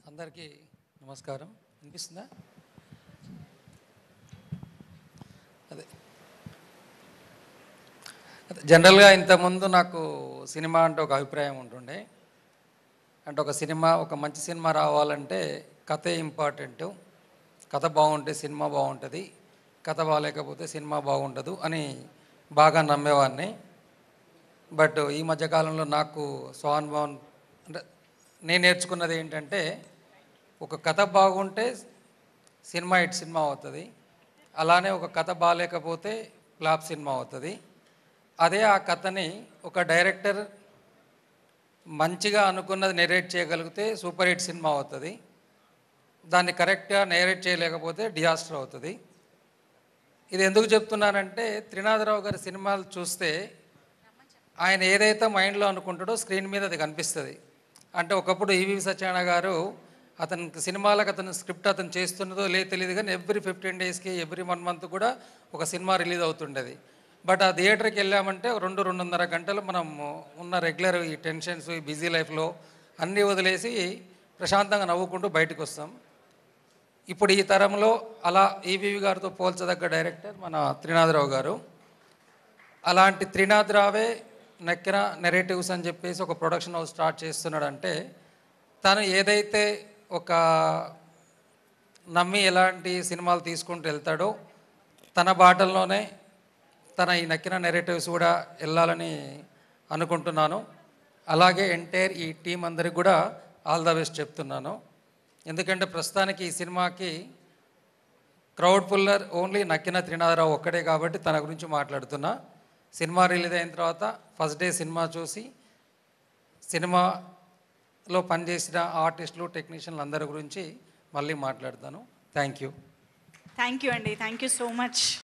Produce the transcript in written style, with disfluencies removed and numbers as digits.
అందరికీ నమస్కారం. వినిపిస్తుందా? అదే అదే జనరల్గా ఇంతకుముందు నాకు సినిమా అంటే ఒక అభిప్రాయం ఉంటుండే. అంటే ఒక మంచి సినిమా రావాలంటే కథే ఇంపార్టెంటు. కథ బాగుంటే సినిమా బాగుంటుంది, కథ బాగాలేకపోతే సినిమా బాగుండదు అని బాగా నమ్మేవాడిని. బట్ ఈ మధ్యకాలంలో నాకు స్వానుభవం అంటే నేను నేర్చుకున్నది ఏంటంటే, ఒక కథ బాగుంటే సినిమా అవుతుంది, అలానే ఒక కథ బాగాలేకపోతే ఫ్లాప్ సినిమా అవుతుంది. అదే ఆ కథని ఒక డైరెక్టర్ మంచిగా అనుకున్నది నెరేట్ చేయగలిగితే సూపర్ హిట్ సినిమా అవుతుంది. దాన్ని కరెక్ట్గా నేరేట్ చేయలేకపోతే డిజాస్టర్ అవుతుంది. ఇది ఎందుకు చెప్తున్నానంటే, త్రినాథరావు గారి సినిమాలు చూస్తే ఆయన ఏదైతే మైండ్లో అనుకుంటాడో స్క్రీన్ మీద అది కనిపిస్తుంది. అంటే ఒకప్పుడు ఈవి సత్యనారాయణ గారు అతనికి సినిమాలకు అతను స్క్రిప్ట్ అతను చేస్తున్నదో లేదు తెలియదు, కానీ ఎవ్రీ 15 డేస్కి ఎవ్రీ 1 మంత్ కూడా ఒక సినిమా రిలీజ్ అవుతుండేది. బట్ ఆ థియేటర్కి వెళ్ళామంటే 2-2.5 గంటలు మనం ఉన్న రెగ్యులర్ ఈ టెన్షన్స్, ఈ బిజీ లైఫ్లో అన్నీ వదిలేసి ప్రశాంతంగా నవ్వుకుంటూ బయటకు వస్తాం. ఇప్పుడు ఈ తరంలో అలా ఈవీవి గారితో పోల్చదగ్గ డైరెక్టర్ మన త్రినాథరావు గారు. అలాంటి త్రినాథరావే నక్కిన నెరేటివ్స్ అని చెప్పేసి ఒక ప్రొడక్షన్ హౌస్ స్టార్ట్ చేస్తున్నాడంటే, తను ఏదైతే ఒక నమ్మి ఎలాంటి సినిమాలు తీసుకుంటూ వెళ్తాడో తన బాటల్లోనే తన ఈ నక్కిన నెరేటివ్స్ కూడా వెళ్ళాలని అనుకుంటున్నాను. అలాగే ఎంటైర్ ఈ టీం అందరికి కూడా ఆల్ ద బెస్ట్ చెప్తున్నాను. ఎందుకంటే ప్రస్తుతానికి ఈ సినిమాకి క్రౌడ్ పుల్లర్ ఓన్లీ నక్కిన త్రినాథరావు ఒక్కడే కాబట్టి తన గురించి మాట్లాడుతున్నా. సినిమా రిలీజ్ అయిన తర్వాత ఫస్ట్ డే సినిమా చూసి సినిమాలో పనిచేసిన ఆర్టిస్టులు, టెక్నీషియన్లు అందరి గురించి మళ్ళీ మాట్లాడతాను. Thank you. థ్యాంక్ యూ అండి. Thank you so much.